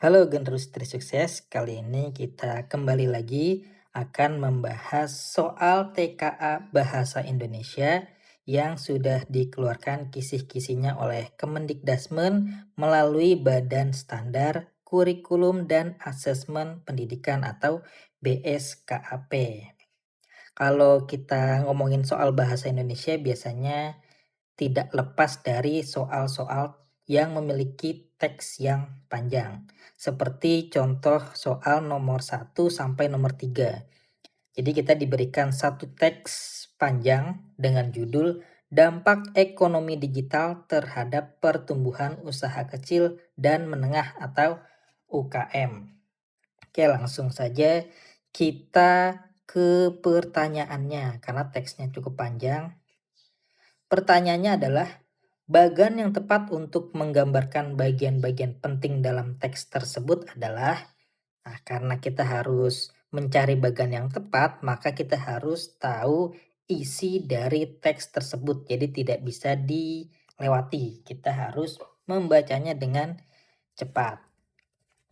Halo generus Trisukses, kali ini kita kembali lagi akan membahas soal TKA Bahasa Indonesia yang sudah dikeluarkan kisih-kisihnya oleh Kemendikdasmen melalui Badan Standar Kurikulum dan Asesmen Pendidikan atau BSKAP. Kalau kita ngomongin soal bahasa Indonesia biasanya tidak lepas dari soal-soal yang memiliki teks yang panjang. Seperti contoh soal nomor 1 sampai nomor 3. Jadi kita diberikan satu teks panjang dengan judul Dampak Ekonomi Digital Terhadap Pertumbuhan Usaha Kecil dan Menengah atau UKM. Oke, langsung saja kita ke pertanyaannya karena teksnya cukup panjang. Pertanyaannya adalah, bagan yang tepat untuk menggambarkan bagian-bagian penting dalam teks tersebut adalah, karena kita harus mencari bagan yang tepat, maka kita harus tahu isi dari teks tersebut. Jadi tidak bisa dilewati. Kita harus membacanya dengan cepat.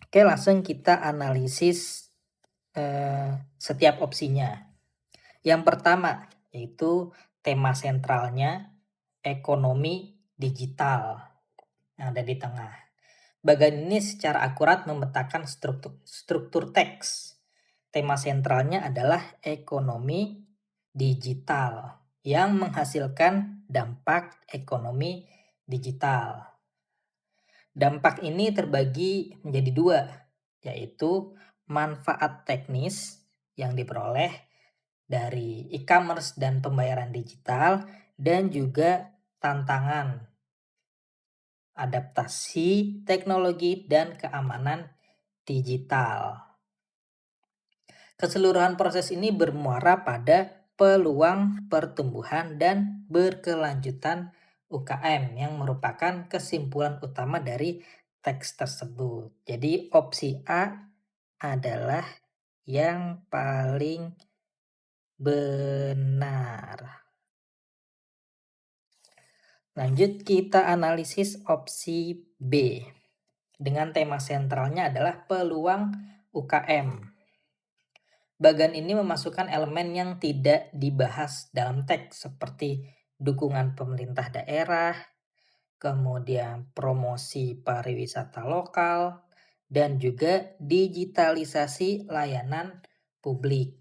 Oke, langsung kita analisis setiap opsinya. Yang pertama yaitu tema sentralnya ekonomi digital yang ada di tengah. Bagan ini secara akurat memetakan struktur teks. Tema sentralnya adalah ekonomi digital yang menghasilkan dampak ekonomi digital. Dampak ini terbagi menjadi dua, yaitu manfaat teknis yang diperoleh dari e-commerce dan pembayaran digital, dan juga tantangan adaptasi teknologi dan keamanan digital. Keseluruhan proses ini bermuara pada peluang pertumbuhan dan berkelanjutan UKM yang merupakan kesimpulan utama dari teks tersebut. Jadi opsi A adalah yang paling benar. Lanjut kita analisis opsi B. Dengan tema sentralnya adalah peluang UKM. Bagan ini memasukkan elemen yang tidak dibahas dalam teks seperti dukungan pemerintah daerah, kemudian promosi pariwisata lokal, dan juga digitalisasi layanan publik.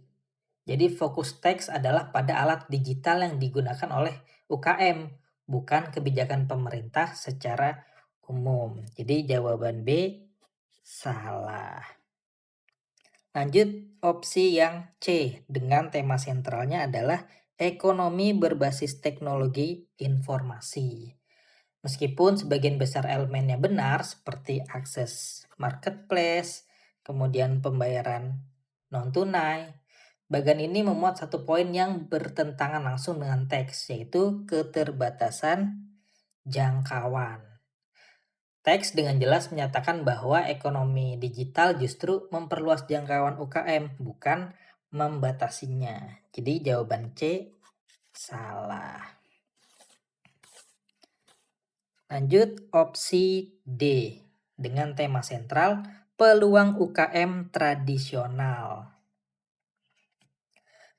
Jadi fokus teks adalah pada alat digital yang digunakan oleh UKM, bukan kebijakan pemerintah secara umum. Jadi jawaban B salah. Lanjut opsi yang C dengan tema sentralnya adalah ekonomi berbasis teknologi informasi. Meskipun sebagian besar elemennya benar seperti akses marketplace, kemudian pembayaran non-tunai, bagan ini memuat satu poin yang bertentangan langsung dengan teks, yaitu keterbatasan jangkauan. Teks dengan jelas menyatakan bahwa ekonomi digital justru memperluas jangkauan UKM, bukan membatasinya. Jadi jawaban C salah. Lanjut opsi D dengan tema sentral peluang UKM tradisional.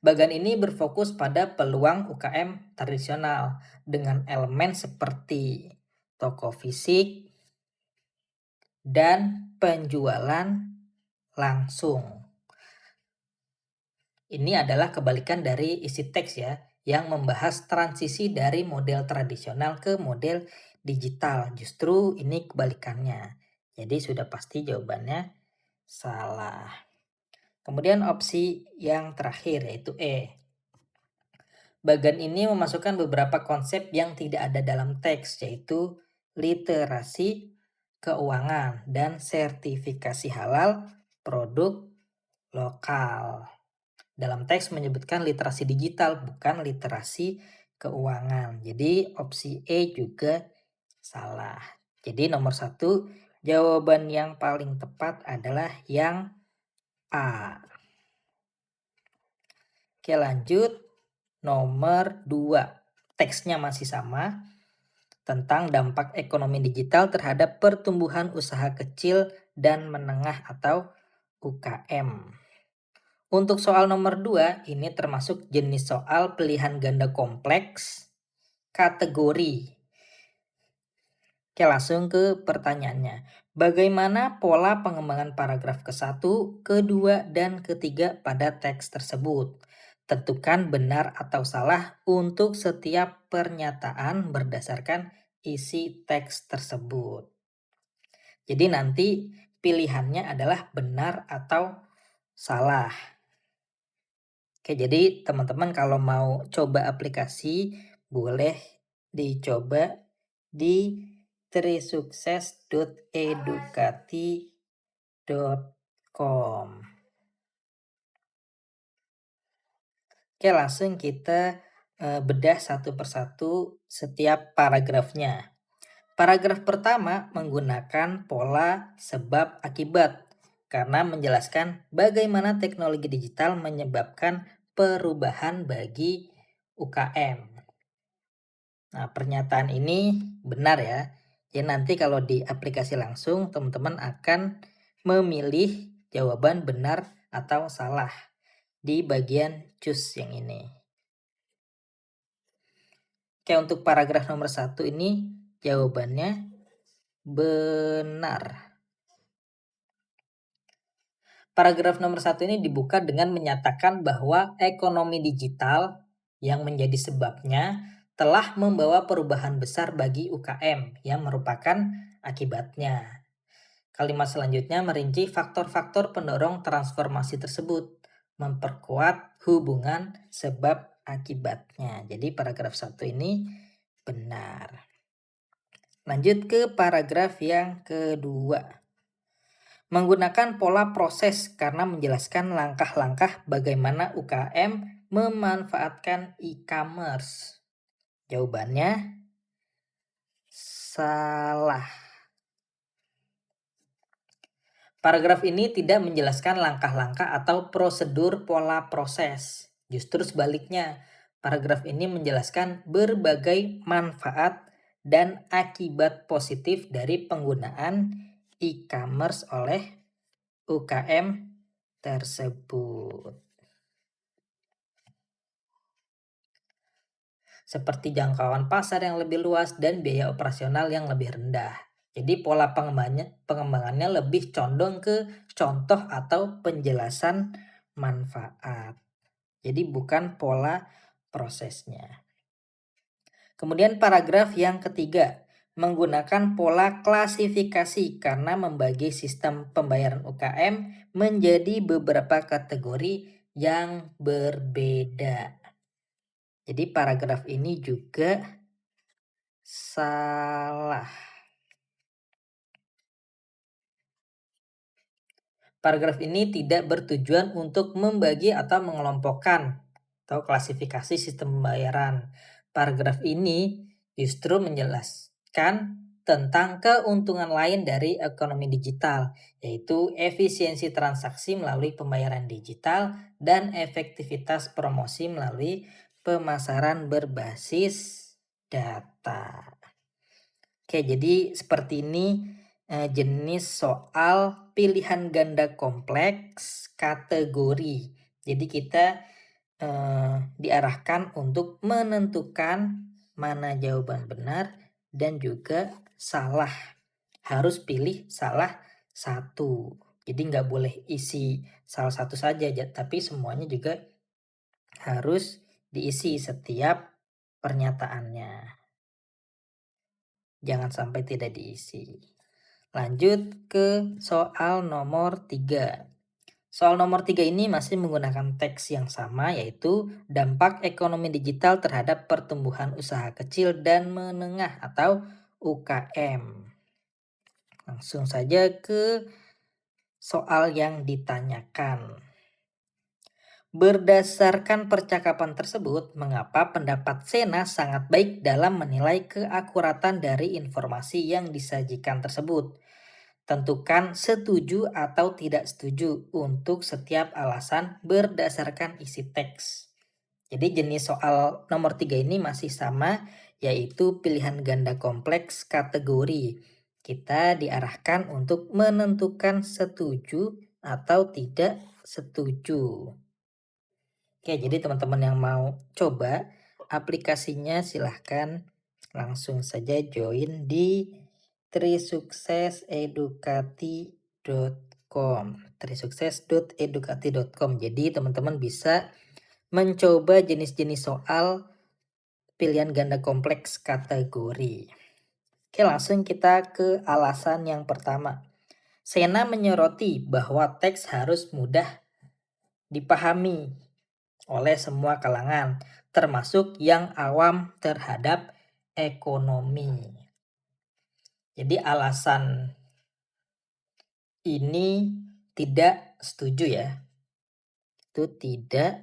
Bagan ini berfokus pada peluang UKM tradisional dengan elemen seperti toko fisik dan penjualan langsung. Ini adalah kebalikan dari isi teks ya, yang membahas transisi dari model tradisional ke model digital. Justru ini kebalikannya. Jadi sudah pasti jawabannya salah. Kemudian opsi yang terakhir yaitu E. Bagan ini memasukkan beberapa konsep yang tidak ada dalam teks, yaitu literasi keuangan dan sertifikasi halal produk lokal. Dalam teks menyebutkan literasi digital, bukan literasi keuangan. Jadi opsi E juga salah. Jadi nomor 1, jawaban yang paling tepat adalah yang A. Oke, lanjut nomor 2. Teksnya masih sama. tentang dampak ekonomi digital terhadap pertumbuhan usaha kecil dan menengah atau UKM. Untuk soal nomor 2, ini termasuk jenis soal pilihan ganda kompleks kategori. Oke, langsung ke pertanyaannya. Bagaimana pola pengembangan paragraf ke-1, kedua, dan ketiga pada teks tersebut? Tentukan benar atau salah untuk setiap pernyataan berdasarkan isi teks tersebut. Jadi nanti pilihannya adalah benar atau salah. Oke, jadi teman-teman kalau mau coba aplikasi, boleh dicoba di trisukses.edukati.com. Oke, langsung kita bedah satu persatu setiap paragrafnya. Paragraf pertama menggunakan pola sebab akibat karena menjelaskan bagaimana teknologi digital menyebabkan perubahan bagi UKM. Nah, pernyataan ini benar ya. Jadi nanti kalau di aplikasi langsung, teman-teman akan memilih jawaban benar atau salah di bagian choose yang ini. Oke, untuk paragraf nomor 1 ini jawabannya benar. Paragraf nomor 1 ini dibuka dengan menyatakan bahwa ekonomi digital yang menjadi sebabnya telah membawa perubahan besar bagi UKM yang merupakan akibatnya. Kalimat selanjutnya merinci faktor-faktor pendorong transformasi tersebut, memperkuat hubungan sebab akibatnya. Jadi paragraf 1 ini benar. Lanjut ke paragraf yang kedua. Menggunakan pola proses karena menjelaskan langkah-langkah bagaimana UKM memanfaatkan e-commerce. Jawabannya salah. Paragraf ini tidak menjelaskan langkah-langkah atau prosedur pola proses. Justru sebaliknya, paragraf ini menjelaskan berbagai manfaat dan akibat positif dari penggunaan e-commerce oleh UKM tersebut. Seperti jangkauan pasar yang lebih luas dan biaya operasional yang lebih rendah. Jadi pola pengembangannya lebih condong ke contoh atau penjelasan manfaat. Jadi bukan pola prosesnya. Kemudian paragraf yang ketiga, menggunakan pola klasifikasi karena membagi sistem pembayaran UKM menjadi beberapa kategori yang berbeda. Jadi paragraf ini juga salah. Paragraf ini tidak bertujuan untuk membagi atau mengelompokkan atau klasifikasi sistem pembayaran. Paragraf ini justru menjelaskan tentang keuntungan lain dari ekonomi digital, yaitu efisiensi transaksi melalui pembayaran digital dan efektivitas promosi melalui pemasaran berbasis data. Oke, jadi seperti ini jenis soal pilihan ganda kompleks kategori. Jadi kita diarahkan untuk menentukan mana jawaban benar dan juga salah. Harus pilih salah satu. Jadi nggak boleh isi salah satu saja, tapi semuanya juga harus diisi setiap pernyataannya. Jangan sampai tidak diisi. Lanjut ke soal nomor 3. Soal nomor 3 ini masih menggunakan teks yang sama, yaitu dampak ekonomi digital terhadap pertumbuhan usaha kecil dan menengah atau UKM. Langsung saja ke soal yang ditanyakan. Berdasarkan percakapan tersebut, mengapa pendapat Sena sangat baik dalam menilai keakuratan dari informasi yang disajikan tersebut? Tentukan setuju atau tidak setuju untuk setiap alasan berdasarkan isi teks. Jadi jenis soal nomor 3 ini masih sama, yaitu pilihan ganda kompleks kategori. Kita diarahkan untuk menentukan setuju atau tidak setuju. Oke, jadi teman-teman yang mau coba aplikasinya silahkan langsung saja join di trisuksesedukati.com trisukses.edukati.com. Jadi teman-teman bisa mencoba jenis-jenis soal pilihan ganda kompleks kategori. Oke, langsung kita ke alasan yang pertama. Sena menyoroti bahwa teks harus mudah dipahami oleh semua kalangan, termasuk yang awam terhadap ekonomi. Jadi alasan ini tidak setuju ya. Itu tidak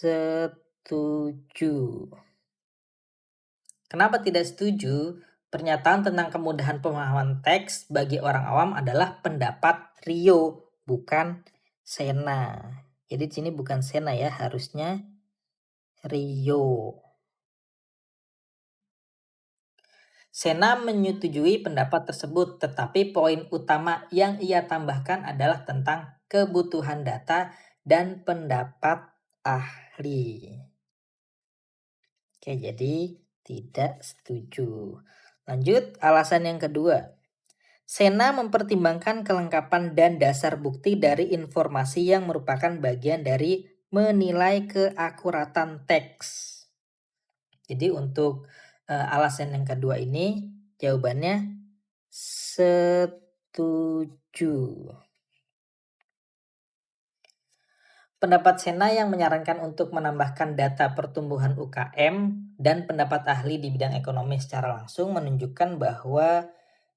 setuju. Kenapa tidak setuju? Pernyataan tentang kemudahan pemahaman teks bagi orang awam adalah pendapat Rio, bukan Sena. Jadi di sini bukan Sena ya, harusnya Rio. Sena menyetujui pendapat tersebut, tetapi poin utama yang ia tambahkan adalah tentang kebutuhan data dan pendapat ahli. Oke, jadi tidak setuju. Lanjut, alasan yang kedua. Sena mempertimbangkan kelengkapan dan dasar bukti dari informasi yang merupakan bagian dari menilai keakuratan teks. Jadi untuk alasan yang kedua ini jawabannya setuju. Pendapat Sena yang menyarankan untuk menambahkan data pertumbuhan UKM dan pendapat ahli di bidang ekonomi secara langsung menunjukkan bahwa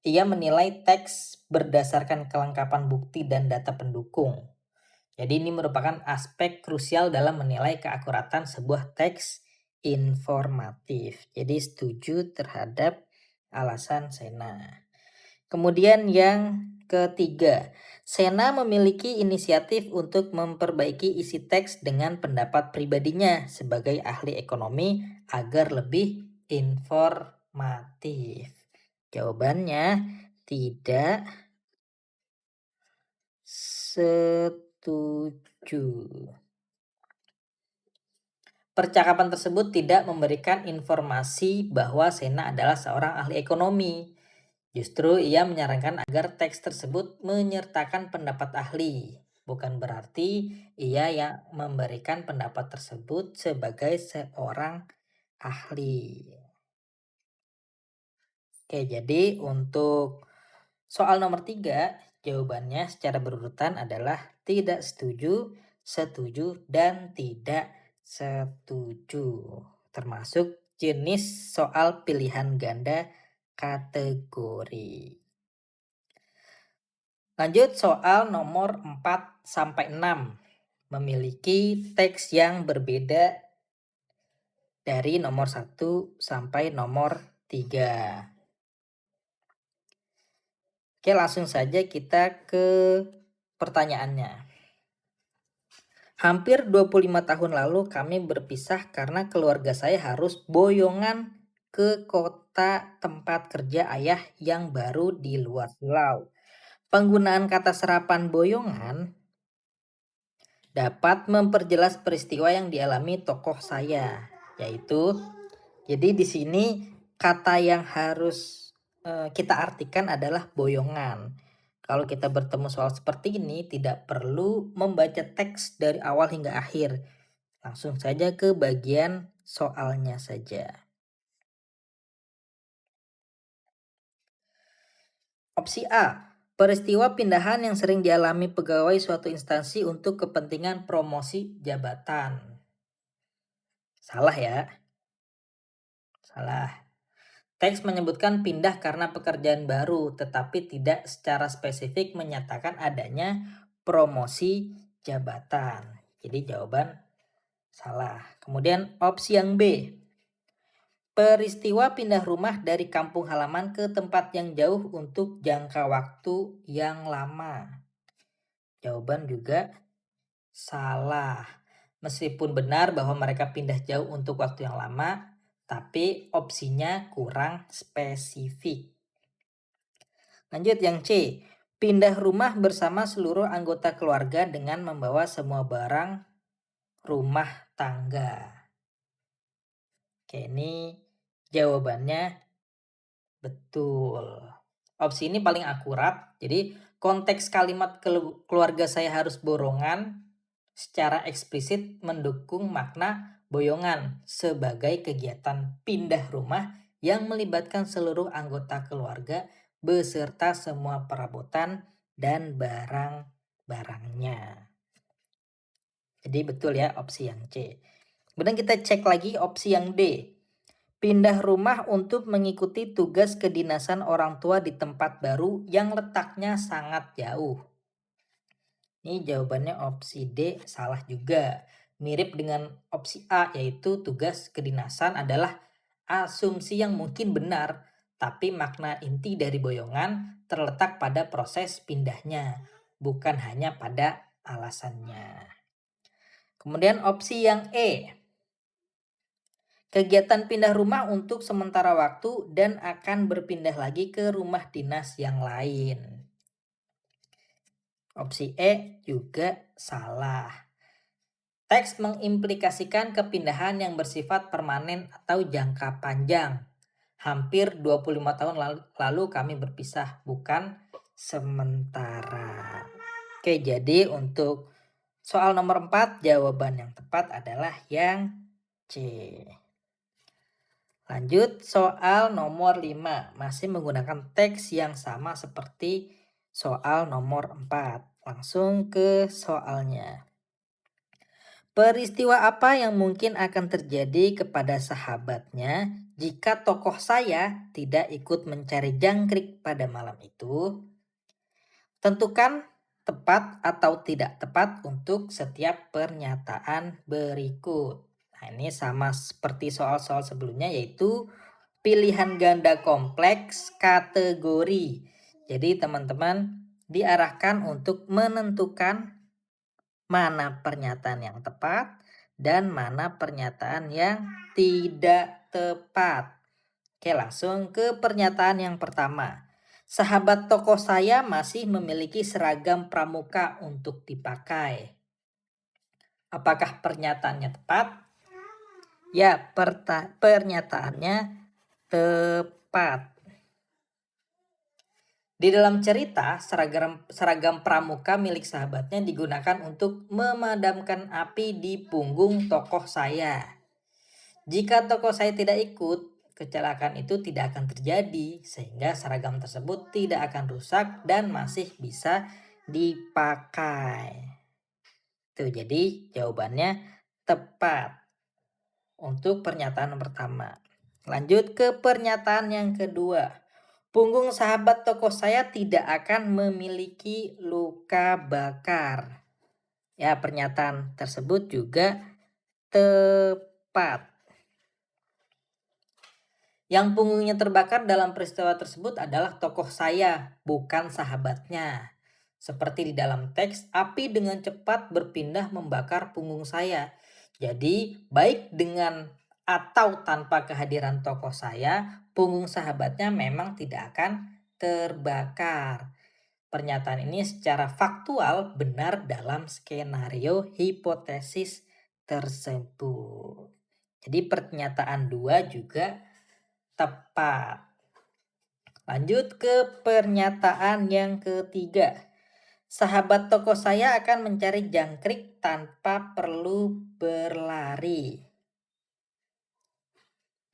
ia menilai teks berdasarkan kelengkapan bukti dan data pendukung. Jadi ini merupakan aspek krusial dalam menilai keakuratan sebuah teks informatif. Jadi setuju terhadap alasan Sena. Kemudian yang ketiga, Sena memiliki inisiatif untuk memperbaiki isi teks dengan pendapat pribadinya sebagai ahli ekonomi agar lebih informatif. Jawabannya tidak setuju. Percakapan tersebut tidak memberikan informasi bahwa Sena adalah seorang ahli ekonomi. Justru ia menyarankan agar teks tersebut menyertakan pendapat ahli. Bukan berarti ia yang memberikan pendapat tersebut sebagai seorang ahli. Oke, jadi untuk soal nomor 3, jawabannya secara berurutan adalah tidak setuju, setuju, dan tidak setuju. Termasuk jenis soal pilihan ganda kategori. Lanjut soal nomor 4-6. Memiliki teks yang berbeda dari nomor 1 sampai nomor 3. Oke, langsung saja kita ke pertanyaannya. Hampir 25 tahun lalu kami berpisah karena keluarga saya harus boyongan ke kota tempat kerja ayah yang baru di luar pulau. Penggunaan kata serapan boyongan dapat memperjelas peristiwa yang dialami tokoh saya, yaitu jadi di sini kata yang harus kita artikan adalah boyongan. Kalau kita bertemu soal seperti ini tidak perlu membaca teks dari awal hingga akhir. Langsung saja ke bagian soalnya saja. Opsi A. Peristiwa pindahan yang sering dialami pegawai suatu instansi untuk kepentingan promosi jabatan. Salah ya. Salah. Teks menyebutkan pindah karena pekerjaan baru, tetapi tidak secara spesifik menyatakan adanya promosi jabatan. Jadi jawaban salah. Kemudian opsi yang B. Peristiwa pindah rumah dari kampung halaman ke tempat yang jauh untuk jangka waktu yang lama. Jawaban juga salah. Meskipun benar bahwa mereka pindah jauh untuk waktu yang lama, tapi opsinya kurang spesifik. Lanjut yang C. Pindah rumah bersama seluruh anggota keluarga dengan membawa semua barang rumah tangga. Oke, ini jawabannya betul. Opsi ini paling akurat. Jadi konteks kalimat keluarga saya harus borongan secara eksplisit mendukung makna boyongan sebagai kegiatan pindah rumah yang melibatkan seluruh anggota keluarga beserta semua perabotan dan barang-barangnya. Jadi betul ya opsi yang C. Kemudian kita cek lagi opsi yang D. Pindah rumah untuk mengikuti tugas kedinasan orang tua di tempat baru yang letaknya sangat jauh. Ini jawabannya opsi D salah juga. Mirip dengan opsi A, yaitu tugas kedinasan adalah asumsi yang mungkin benar, tapi makna inti dari boyongan terletak pada proses pindahnya, bukan hanya pada alasannya. Kemudian opsi yang E. Kegiatan pindah rumah untuk sementara waktu dan akan berpindah lagi ke rumah dinas yang lain. Opsi E juga salah. Teks mengimplikasikan kepindahan yang bersifat permanen atau jangka panjang. Hampir 25 tahun lalu kami berpisah, bukan sementara. Oke, jadi untuk soal nomor 4, jawaban yang tepat adalah yang C. Lanjut soal nomor 5, masih menggunakan teks yang sama seperti soal nomor 4. Langsung ke soalnya. Peristiwa apa yang mungkin akan terjadi kepada sahabatnya jika tokoh saya tidak ikut mencari jangkrik pada malam itu? Tentukan tepat atau tidak tepat untuk setiap pernyataan berikut. Nah, ini sama seperti soal-soal sebelumnya, yaitu pilihan ganda kompleks kategori. Jadi teman-teman diarahkan untuk menentukan mana pernyataan yang tepat dan mana pernyataan yang tidak tepat. Oke, langsung ke pernyataan yang pertama. Sahabat tokoh saya masih memiliki seragam pramuka untuk dipakai. Apakah pernyataannya tepat? Ya, pernyataannya tepat. Di dalam cerita, seragam pramuka milik sahabatnya digunakan untuk memadamkan api di punggung tokoh saya. Jika tokoh saya tidak ikut, kecelakaan itu tidak akan terjadi, sehingga seragam tersebut tidak akan rusak dan masih bisa dipakai. Tuh, jadi jawabannya tepat untuk pernyataan pertama. Lanjut ke pernyataan yang kedua. Punggung sahabat tokoh saya tidak akan memiliki luka bakar. Ya, pernyataan tersebut juga tepat. Yang punggungnya terbakar dalam peristiwa tersebut adalah tokoh saya, bukan sahabatnya. Seperti di dalam teks, api dengan cepat berpindah membakar punggung saya. Jadi, baik dengan atau tanpa kehadiran tokoh saya, punggung sahabatnya memang tidak akan terbakar. Pernyataan ini secara faktual benar dalam skenario hipotesis tersebut. Jadi pernyataan 2 juga tepat. Lanjut ke pernyataan yang ketiga. Sahabat tokoh saya akan mencari jangkrik tanpa perlu berlari.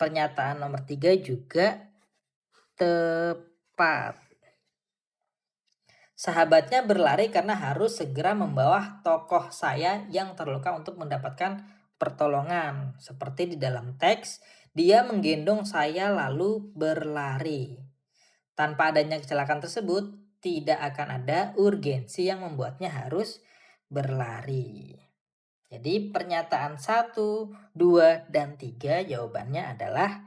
Pernyataan nomor 3 juga tepat. Sahabatnya berlari karena harus segera membawa tokoh saya yang terluka untuk mendapatkan pertolongan. Seperti di dalam teks, dia menggendong saya lalu berlari. Tanpa adanya kecelakaan tersebut, tidak akan ada urgensi yang membuatnya harus berlari. Jadi pernyataan 1, 2, dan 3 jawabannya adalah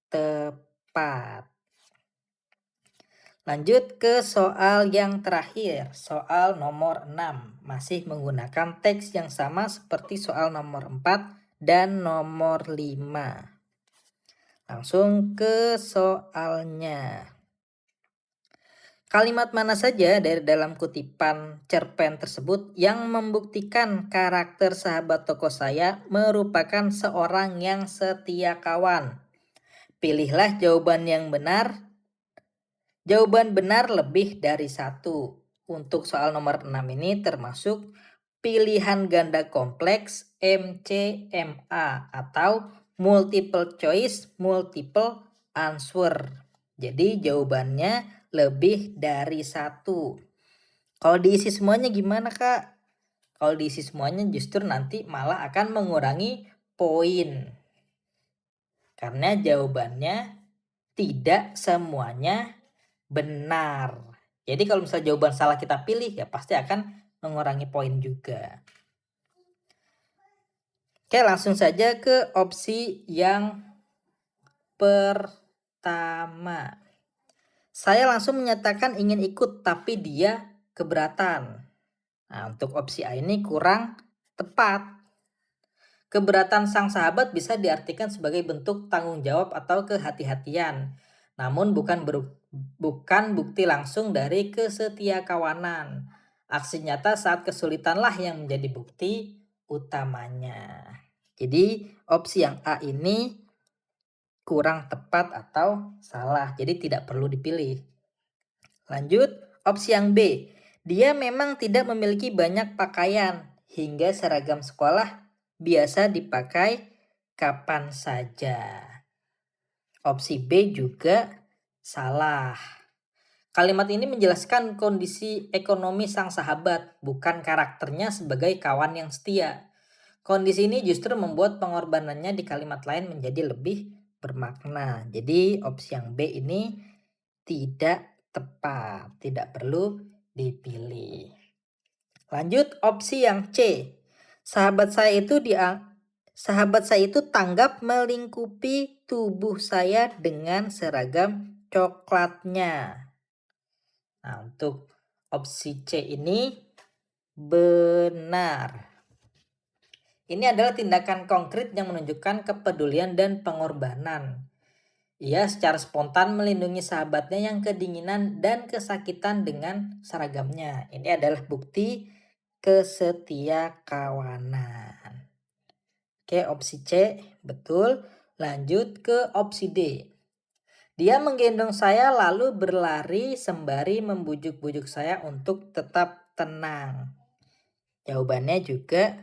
tepat. Lanjut ke soal yang terakhir, soal nomor 6. Masih menggunakan teks yang sama seperti soal nomor 4 dan nomor 5. Langsung ke soalnya. Kalimat mana saja dari dalam kutipan cerpen tersebut yang membuktikan karakter sahabat tokoh saya merupakan seorang yang setia kawan? Pilihlah jawaban yang benar. Jawaban benar lebih dari satu. Untuk soal nomor 6 ini termasuk pilihan ganda kompleks MCMA atau multiple choice multiple answer. Jadi jawabannya lebih dari satu. Kalau diisi semuanya gimana, Kak? Kalau diisi semuanya justru nanti malah akan mengurangi poin. Karena jawabannya tidak semuanya benar. Jadi kalau misalnya jawaban salah kita pilih ya pasti akan mengurangi poin juga. Oke, langsung saja ke opsi yang pertama. Saya langsung menyatakan ingin ikut tapi dia keberatan. Nah, untuk opsi A ini kurang tepat. Keberatan sang sahabat bisa diartikan sebagai bentuk tanggung jawab atau kehati-hatian. Namun bukan bukti langsung dari kesetiakawanan. Aksi nyata saat kesulitanlah yang menjadi bukti utamanya. Jadi opsi yang A ini kurang tepat atau salah. Jadi tidak perlu dipilih. Lanjut, opsi yang B. Dia memang tidak memiliki banyak pakaian hingga seragam sekolah biasa dipakai kapan saja. Opsi B juga salah. Kalimat ini menjelaskan kondisi ekonomi sang sahabat, bukan karakternya sebagai kawan yang setia. Kondisi ini justru membuat pengorbanannya di kalimat lain menjadi lebih bermakna. Jadi opsi yang B ini tidak tepat, tidak perlu dipilih. Lanjut opsi yang C. Sahabat saya itu tanggap melingkupi tubuh saya dengan seragam coklatnya. Nah, untuk opsi C ini benar. Ini adalah tindakan konkret yang menunjukkan kepedulian dan pengorbanan. Ia secara spontan melindungi sahabatnya yang kedinginan dan kesakitan dengan seragamnya. Ini adalah bukti kesetiakawanan. Oke, opsi C betul. Lanjut ke opsi D. Dia menggendong saya lalu berlari sembari membujuk-bujuk saya untuk tetap tenang. Jawabannya juga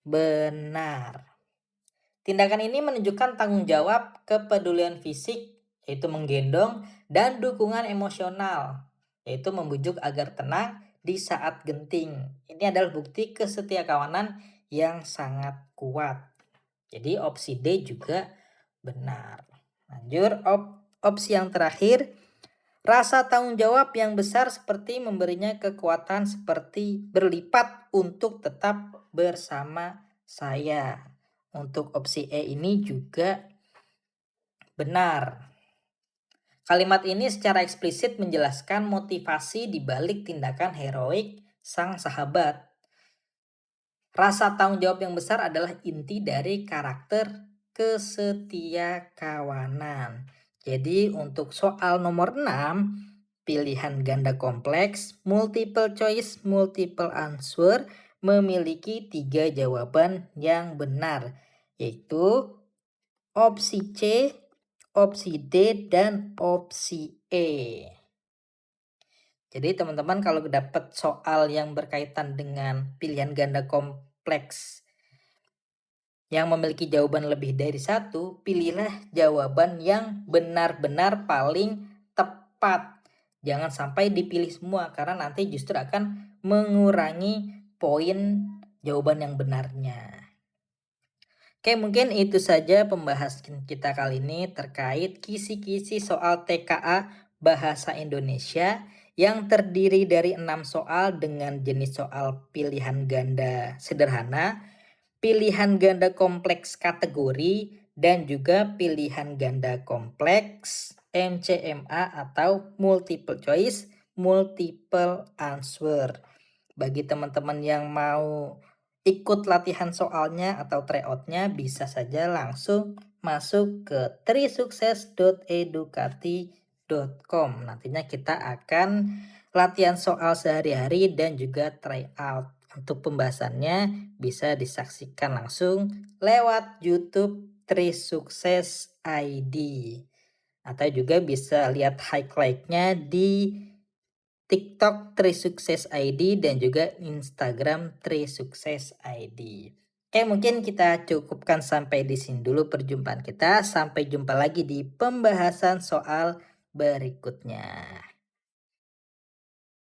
benar. Tindakan ini menunjukkan tanggung jawab, kepedulian fisik, yaitu menggendong, dan dukungan emosional, yaitu membujuk agar tenang di saat genting. Ini adalah bukti kesetiakawanan yang sangat kuat. Jadi opsi D juga benar. Lanjut, opsi yang terakhir, rasa tanggung jawab yang besar seperti memberinya kekuatan seperti berlipat untuk tetap bersama saya. Untuk opsi E ini juga benar. Kalimat ini secara eksplisit menjelaskan motivasi di balik tindakan heroik sang sahabat. Rasa tanggung jawab yang besar adalah inti dari karakter kesetiakawanan. Jadi untuk soal nomor 6, pilihan ganda kompleks, multiple choice, multiple answer memiliki 3 jawaban yang benar, yaitu opsi C, opsi D, dan opsi E. Jadi teman-teman kalau dapat soal yang berkaitan dengan pilihan ganda kompleks yang memiliki jawaban lebih dari satu, pilihlah jawaban yang benar-benar paling tepat. Jangan sampai dipilih semua karena nanti justru akan mengurangi poin jawaban yang benarnya. Oke, mungkin itu saja pembahasan kita kali ini terkait kisi-kisi soal TKA Bahasa Indonesia yang terdiri dari 6 soal dengan jenis soal pilihan ganda sederhana, pilihan ganda kompleks kategori, dan juga pilihan ganda kompleks MCMA atau multiple choice, multiple answer. Bagi teman-teman yang mau ikut latihan soalnya atau tryout-nya bisa saja langsung masuk ke trisukses.edukati.com. Nantinya kita akan latihan soal sehari-hari dan juga tryout. Untuk pembahasannya bisa disaksikan langsung lewat YouTube Trisukses ID. Atau juga bisa lihat highlight-nya di TikTok Trisukses ID dan juga Instagram Trisukses ID. Oke, mungkin kita cukupkan sampai di sini dulu perjumpaan kita. Sampai jumpa lagi di pembahasan soal berikutnya.